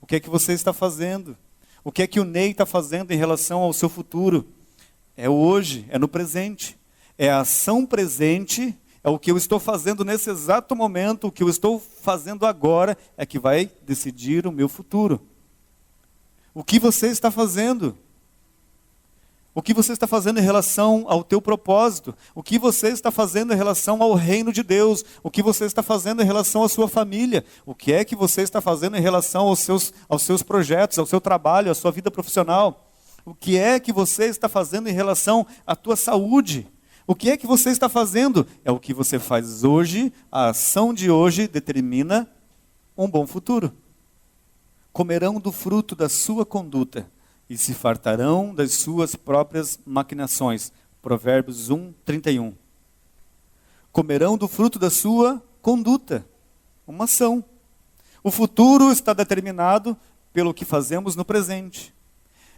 O que é que você está fazendo? O que é que o Ney está fazendo em relação ao seu futuro? É hoje, é no presente. É a ação presente, é o que eu estou fazendo nesse exato momento, o que eu estou fazendo agora é que vai decidir o meu futuro. O que você está fazendo? O que você está fazendo em relação ao teu propósito? O que você está fazendo em relação ao reino de Deus? O que você está fazendo em relação à sua família? O que é que você está fazendo em relação aos seus projetos, ao seu trabalho, à sua vida profissional? O que é que você está fazendo em relação à tua saúde? O que é que você está fazendo? É o que você faz hoje, a ação de hoje determina um bom futuro. Comerão do fruto da sua conduta e se fartarão das suas próprias maquinações. Provérbios 1, 31. Comerão do fruto da sua conduta. Uma ação. O futuro está determinado pelo que fazemos no presente.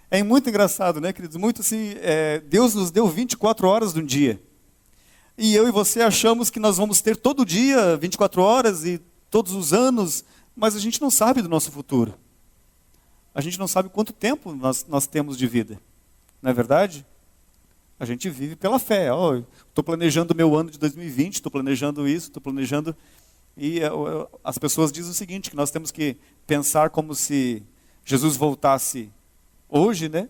É muito engraçado, né, queridos? Muito assim, Deus nos deu 24 horas de um dia. E eu e você achamos que nós vamos ter todo dia 24 horas e todos os anos, mas a gente não sabe do nosso futuro. A gente não sabe quanto tempo nós temos de vida. Não é verdade? A gente vive pela fé. Estou planejando o meu ano de 2020, estou planejando isso, estou planejando... E as pessoas dizem o seguinte, que nós temos que pensar como se Jesus voltasse hoje, né?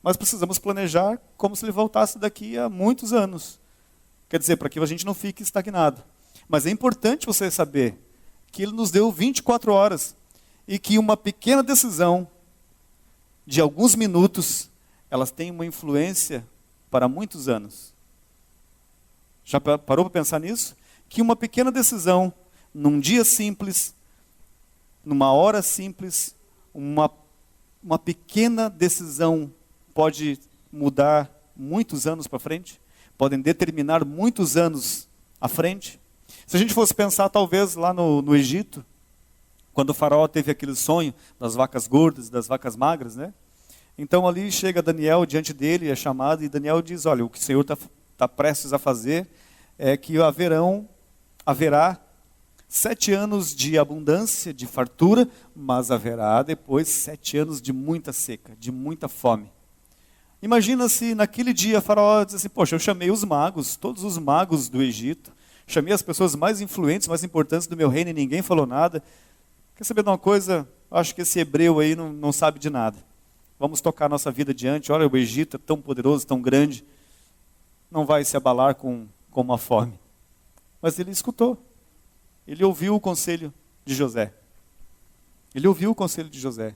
Mas precisamos planejar como se ele voltasse daqui a muitos anos. Quer dizer, para que a gente não fique estagnado. Mas é importante você saber que ele nos deu 24 horas e que uma pequena decisão de alguns minutos, elas têm uma influência para muitos anos. Já parou para pensar nisso? Que uma pequena decisão, num dia simples, numa hora simples, uma pequena decisão pode mudar muitos anos para frente? Podem determinar muitos anos à frente? Se a gente fosse pensar talvez lá no Egito, quando o faraó teve aquele sonho das vacas gordas e das vacas magras, né? Então ali chega Daniel diante dele, é chamado, e Daniel diz, olha, o que o Senhor está prestes a fazer é que haverá 7 anos de abundância, de fartura, mas haverá depois 7 anos de muita seca, de muita fome. Imagina se naquele dia o faraó diz assim, poxa, eu chamei os magos, todos os magos do Egito, chamei as pessoas mais influentes, mais importantes do meu reino e ninguém falou nada. Quer saber de uma coisa? Acho que esse hebreu aí não sabe de nada. Vamos tocar nossa vida adiante. Olha, o Egito é tão poderoso, tão grande. Não vai se abalar com uma fome. Mas ele escutou. Ele ouviu o conselho de José. Ele ouviu o conselho de José.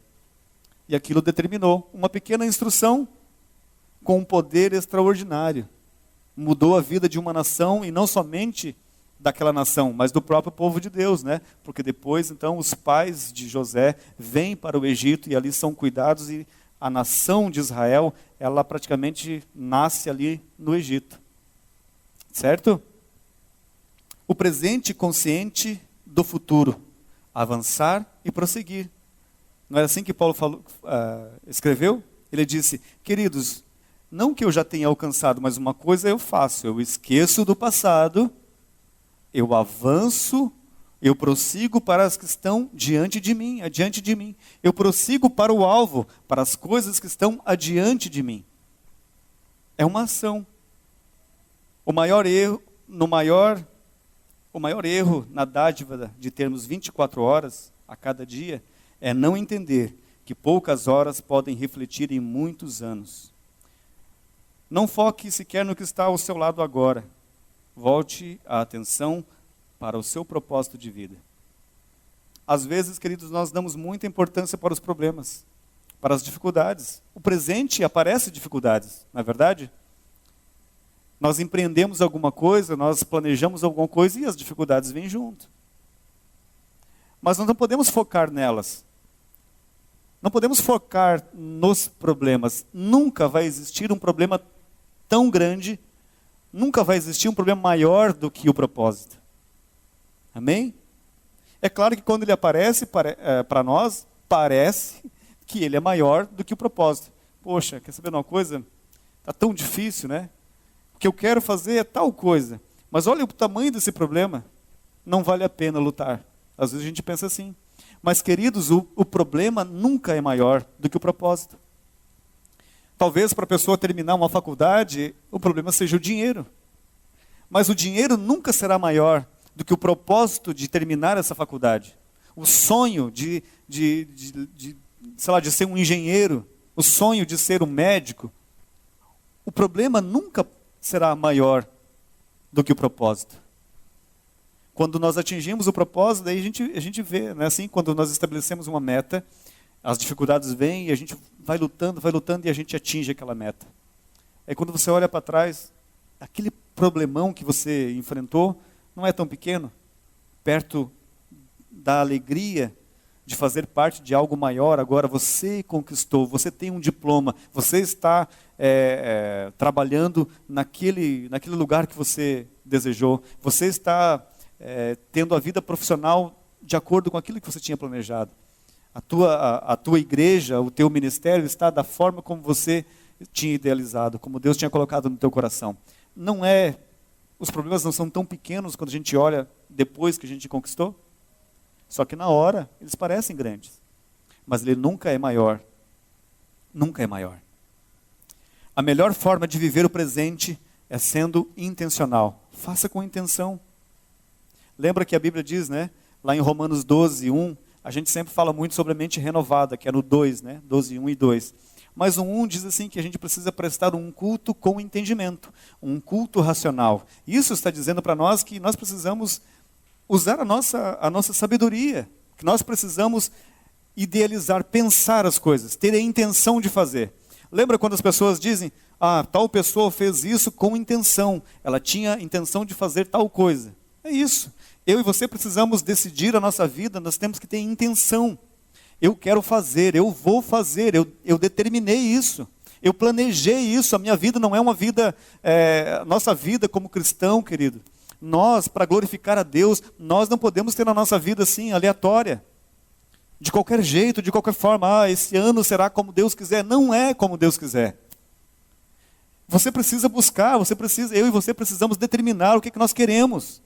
E aquilo determinou uma pequena instrução com um poder extraordinário. Mudou a vida de uma nação e não somente daquela nação, mas do próprio povo de Deus, né? Porque depois, então, os pais de José vêm para o Egito e ali são cuidados e a nação de Israel, ela praticamente nasce ali no Egito. Certo? O presente consciente do futuro. Avançar e prosseguir. Não era assim que Paulo escreveu? Ele disse, queridos, não que eu já tenha alcançado, mas uma coisa eu faço, eu esqueço do passado eu avanço, eu prossigo para as que estão diante de mim, adiante de mim. Eu prossigo para o alvo, para as coisas que estão adiante de mim. É uma ação. O maior erro na dádiva de termos 24 horas a cada dia é não entender que poucas horas podem refletir em muitos anos. Não foque sequer no que está ao seu lado agora. Volte a atenção para o seu propósito de vida. Às vezes, queridos, nós damos muita importância para os problemas, para as dificuldades. O presente aparece dificuldades, não é verdade? Nós empreendemos alguma coisa, nós planejamos alguma coisa e as dificuldades vêm junto. Mas nós não podemos focar nelas. Não podemos focar nos problemas. Nunca vai existir um problema tão grande, nunca vai existir um problema maior do que o propósito. Amém? É claro que quando ele aparece para nós, parece que ele é maior do que o propósito. Poxa, quer saber de uma coisa? Está tão difícil, né? O que eu quero fazer é tal coisa. Mas olha o tamanho desse problema. Não vale a pena lutar. Às vezes a gente pensa assim. Mas, queridos, o problema nunca é maior do que o propósito. Talvez para a pessoa terminar uma faculdade, o problema seja o dinheiro. Mas o dinheiro nunca será maior do que o propósito de terminar essa faculdade. O sonho de ser um engenheiro, o sonho de ser um médico. O problema nunca será maior do que o propósito. Quando nós atingimos o propósito, aí a gente vê, né? Assim, quando nós estabelecemos uma meta, as dificuldades vêm e a gente vai lutando e a gente atinge aquela meta. Aí quando você olha para trás, aquele problemão que você enfrentou não é tão pequeno, perto da alegria de fazer parte de algo maior. Agora você conquistou, você tem um diploma, você está trabalhando naquele lugar que você desejou, você está tendo a vida profissional de acordo com aquilo que você tinha planejado. A tua igreja, o teu ministério está da forma como você tinha idealizado, como Deus tinha colocado no teu coração. Os problemas não são tão pequenos quando a gente olha depois que a gente conquistou. Só que na hora, eles parecem grandes. Mas ele nunca é maior. Nunca é maior. A melhor forma de viver o presente é sendo intencional. Faça com intenção. Lembra que a Bíblia diz, né? Lá em Romanos 12, 1, a gente sempre fala muito sobre a mente renovada, que é no 2, né? 12, 1 e 2. Mas o 1 diz assim que a gente precisa prestar um culto com entendimento, um culto racional. Isso está dizendo para nós que nós precisamos usar a nossa sabedoria, que nós precisamos idealizar, pensar as coisas, ter a intenção de fazer. Lembra quando as pessoas dizem, tal pessoa fez isso com intenção, ela tinha intenção de fazer tal coisa. É isso. Eu e você precisamos decidir a nossa vida, nós temos que ter intenção. Eu quero fazer, eu vou fazer, eu determinei isso. Eu planejei isso, a minha vida não é uma vida, nossa vida como cristão, querido. Nós, para glorificar a Deus, nós não podemos ter a nossa vida assim, aleatória. De qualquer jeito, de qualquer forma, esse ano será como Deus quiser. Não é como Deus quiser. Você precisa buscar, eu e você precisamos determinar o que nós queremos.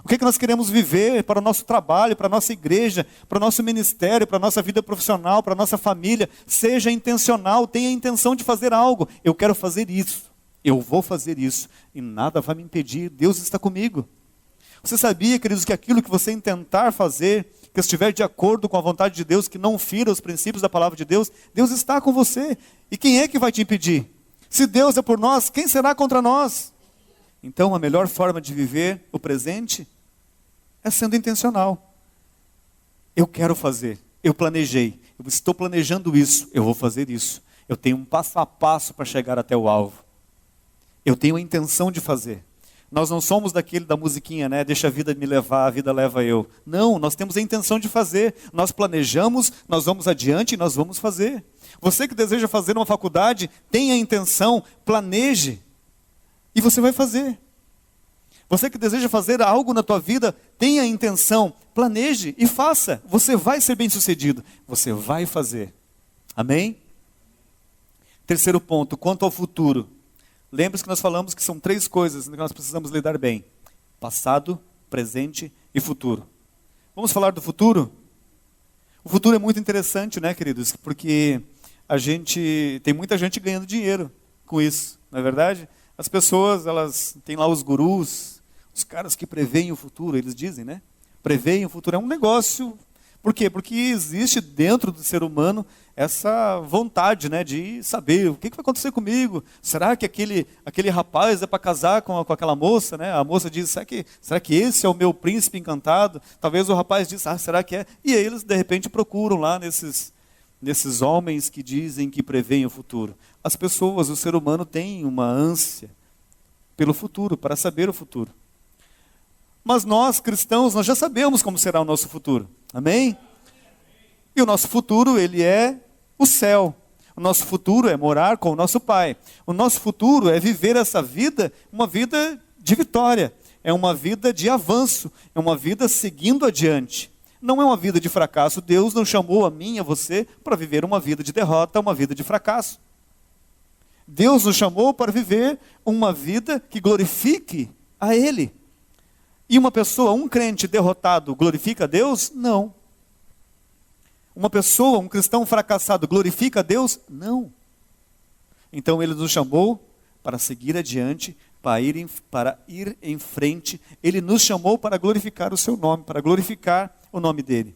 O que nós queremos viver para o nosso trabalho, para a nossa igreja, para o nosso ministério, para a nossa vida profissional, para a nossa família. Seja intencional, tenha a intenção de fazer algo. Eu quero fazer isso, eu vou fazer isso, e nada vai me impedir, Deus está comigo. Você sabia, queridos, que aquilo que você intentar fazer, que estiver de acordo com a vontade de Deus, que não fira os princípios da palavra de Deus, Deus está com você. E quem é que vai te impedir? Se Deus é por nós, quem será contra nós? Então, a melhor forma de viver o presente é sendo intencional. Eu quero fazer, eu planejei, eu estou planejando isso, eu vou fazer isso. Eu tenho um passo a passo para chegar até o alvo. Eu tenho a intenção de fazer. Nós não somos daquele da musiquinha, né? Deixa a vida me levar, a vida leva eu. Não, nós temos a intenção de fazer. Nós planejamos, nós vamos adiante e nós vamos fazer. Você que deseja fazer uma faculdade, tenha a intenção, planeje e você vai fazer. Você que deseja fazer algo na tua vida, tenha a intenção, planeje e faça. Você vai ser bem-sucedido. Você vai fazer. Amém? Terceiro ponto, quanto ao futuro. Lembre-se que nós falamos que são 3 coisas que nós precisamos lidar bem. Passado, presente e futuro. Vamos falar do futuro? O futuro é muito interessante, né, queridos? Porque tem muita gente ganhando dinheiro com isso, não é verdade? As pessoas, elas têm lá os gurus, os caras que preveem o futuro, eles dizem, né? Preveem o futuro, é um negócio. Por quê? Porque existe dentro do ser humano essa vontade, né, de saber o que vai acontecer comigo. Será que aquele rapaz é para casar com aquela moça? Né? A moça diz, será que esse é o meu príncipe encantado? Talvez o rapaz diz, será que é? E aí eles de repente procuram lá nesses homens que dizem que preveem o futuro. As pessoas, o ser humano tem uma ânsia pelo futuro, para saber o futuro. Mas nós, cristãos, nós já sabemos como será o nosso futuro. Amém? E o nosso futuro, ele é o céu. O nosso futuro é morar com o nosso Pai. O nosso futuro é viver essa vida, uma vida de vitória. É uma vida de avanço. É uma vida seguindo adiante. Não é uma vida de fracasso. Deus não chamou a mim e a você para viver uma vida de derrota, uma vida de fracasso. Deus nos chamou para viver uma vida que glorifique a Ele. E uma pessoa, um crente derrotado, glorifica a Deus? Não. Uma pessoa, um cristão fracassado, glorifica a Deus? Não. Então Ele nos chamou para seguir adiante, para ir em frente. Ele nos chamou para glorificar o seu nome, para glorificar o nome dEle.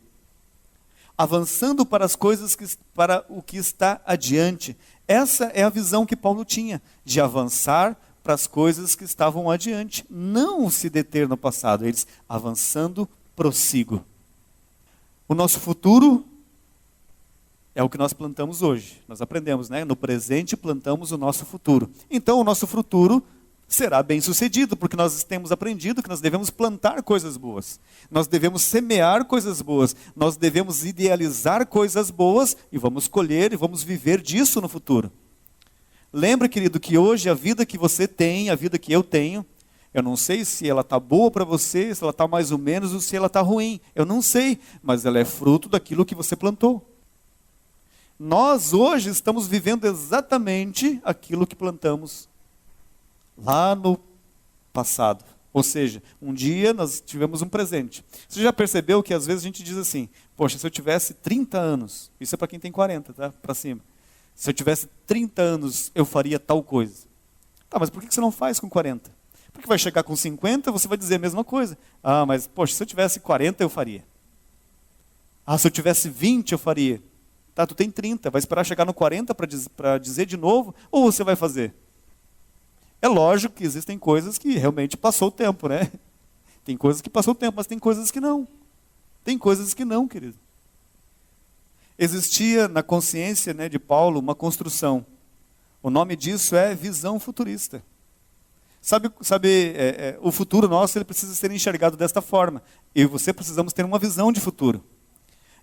Avançando para as coisas, para o que está adiante. Essa é a visão que Paulo tinha, de avançar para as coisas que estavam adiante, não se deter no passado, eles avançando, prossigo. O nosso futuro é o que nós plantamos hoje, nós aprendemos, né? No presente plantamos o nosso futuro. Então o nosso futuro será bem sucedido, porque nós temos aprendido que nós devemos plantar coisas boas, nós devemos semear coisas boas, nós devemos idealizar coisas boas e vamos colher e vamos viver disso no futuro. Lembre, querido, que hoje a vida que você tem, a vida que eu tenho, eu não sei se ela está boa para você, se ela está mais ou menos, ou se ela está ruim. Eu não sei, mas ela é fruto daquilo que você plantou. Nós hoje estamos vivendo exatamente aquilo que plantamos lá no passado. Ou seja, um dia nós tivemos um presente. Você já percebeu que às vezes a gente diz assim, poxa, se eu tivesse 30 anos, isso é para quem tem 40, tá? Para cima. Se eu tivesse 30 anos, eu faria tal coisa. Tá, mas por que você não faz com 40? Porque vai chegar com 50, você vai dizer a mesma coisa. Ah, mas, poxa, se eu tivesse 40, eu faria. Ah, se eu tivesse 20, eu faria. Tá, tu tem 30, vai esperar chegar no 40 para dizer de novo? Ou você vai fazer? É lógico que existem coisas que realmente passou o tempo, né? Tem coisas que passou o tempo, mas tem coisas que não. Tem coisas que não, querido. Existia na consciência, né, de Paulo uma construção. O nome disso é visão futurista. Sabe, o futuro nosso ele precisa ser enxergado desta forma. Eu e você precisamos ter uma visão de futuro.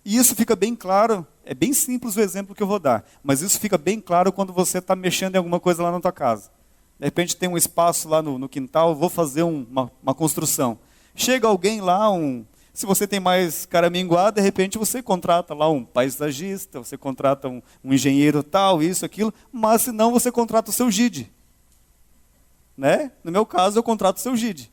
E isso fica bem claro, é bem simples o exemplo que eu vou dar, mas isso fica bem claro quando você está mexendo em alguma coisa lá na tua casa. De repente tem um espaço lá no quintal, vou fazer uma construção. Chega alguém lá, se você tem mais caraminguá, de repente você contrata lá um paisagista, você contrata um engenheiro tal, isso, aquilo, mas se não você contrata o seu guide. Né? No meu caso eu contrato o seu guide.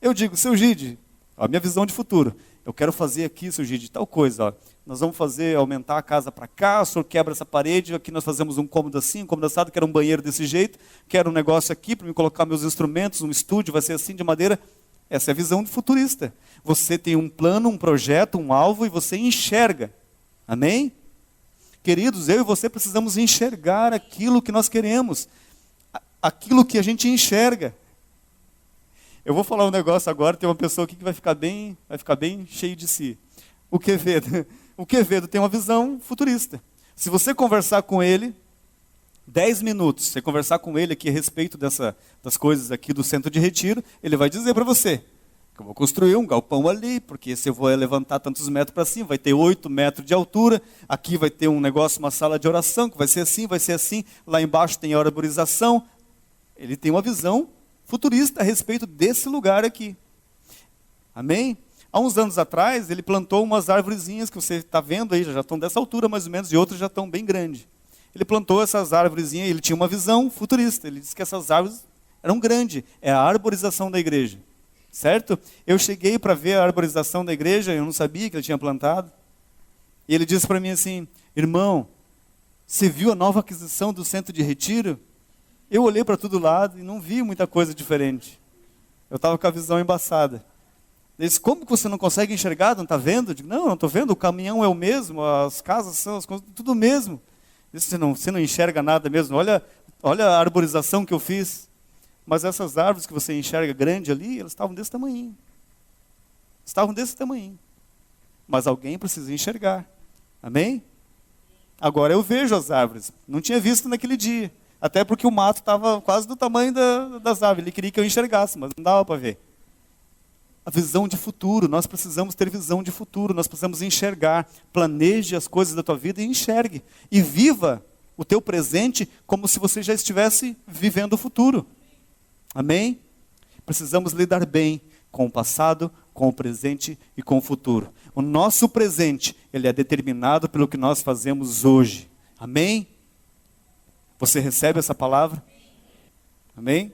Eu digo, seu guide, a minha visão de futuro, eu quero fazer aqui, seu guide, tal coisa, ó. Nós vamos aumentar a casa para cá, o senhor quebra essa parede, aqui nós fazemos um cômodo assim, um cômodo assado, quero um banheiro desse jeito, quero um negócio aqui para me colocar meus instrumentos, um estúdio, vai ser assim de madeira. Essa é a visão futurista. Você tem um plano, um projeto, um alvo e você enxerga. Amém? Queridos, eu e você precisamos enxergar aquilo que nós queremos. Aquilo que a gente enxerga. Eu vou falar um negócio agora, tem uma pessoa aqui que vai ficar bem cheio de si. O Quevedo tem uma visão futurista. Se você conversar com ele, 10 minutos, você conversar com ele aqui a respeito das coisas aqui do centro de retiro, ele vai dizer para você que eu vou construir um galpão ali, porque se eu vou levantar tantos metros para cima, vai ter 8 metros de altura, aqui vai ter um negócio, uma sala de oração, que vai ser assim, lá embaixo tem a arborização. Ele tem uma visão futurista a respeito desse lugar aqui. Amém? Há uns anos atrás, ele plantou umas arvorezinhas que você está vendo aí, já estão dessa altura mais ou menos, e outras já estão bem grandes. Ele plantou essas árvorezinhas, ele tinha uma visão futurista. Ele disse que essas árvores eram grandes. É a arborização da igreja. certo? Eu cheguei para ver a arborização da igreja, eu não sabia que ele tinha plantado. E ele disse para mim assim: irmão, você viu a nova aquisição do centro de retiro? Eu olhei para todo lado e não vi muita coisa diferente. Eu estava com a visão embaçada. Ele disse: como que você não consegue enxergar? Não está vendo? Eu digo: não estou vendo, o caminhão é o mesmo, as casas são as coisas, tudo mesmo. Ele disse: você não enxerga nada mesmo, olha a arborização que eu fiz. Mas essas árvores que você enxerga grande ali, elas estavam desse tamanho. Estavam desse tamanho. Mas alguém precisa enxergar. Amém? Agora eu vejo as árvores. Não tinha visto naquele dia. Até porque o mato estava quase do tamanho das árvores. Ele queria que eu enxergasse, mas não dava para ver. A visão de futuro. Nós precisamos ter visão de futuro. Nós precisamos enxergar. Planeje as coisas da tua vida e enxergue. E viva o teu presente como se você já estivesse vivendo o futuro. Amém? Precisamos lidar bem com o passado, com o presente e com o futuro. O nosso presente, ele é determinado pelo que nós fazemos hoje. Amém? Você recebe essa palavra? Amém?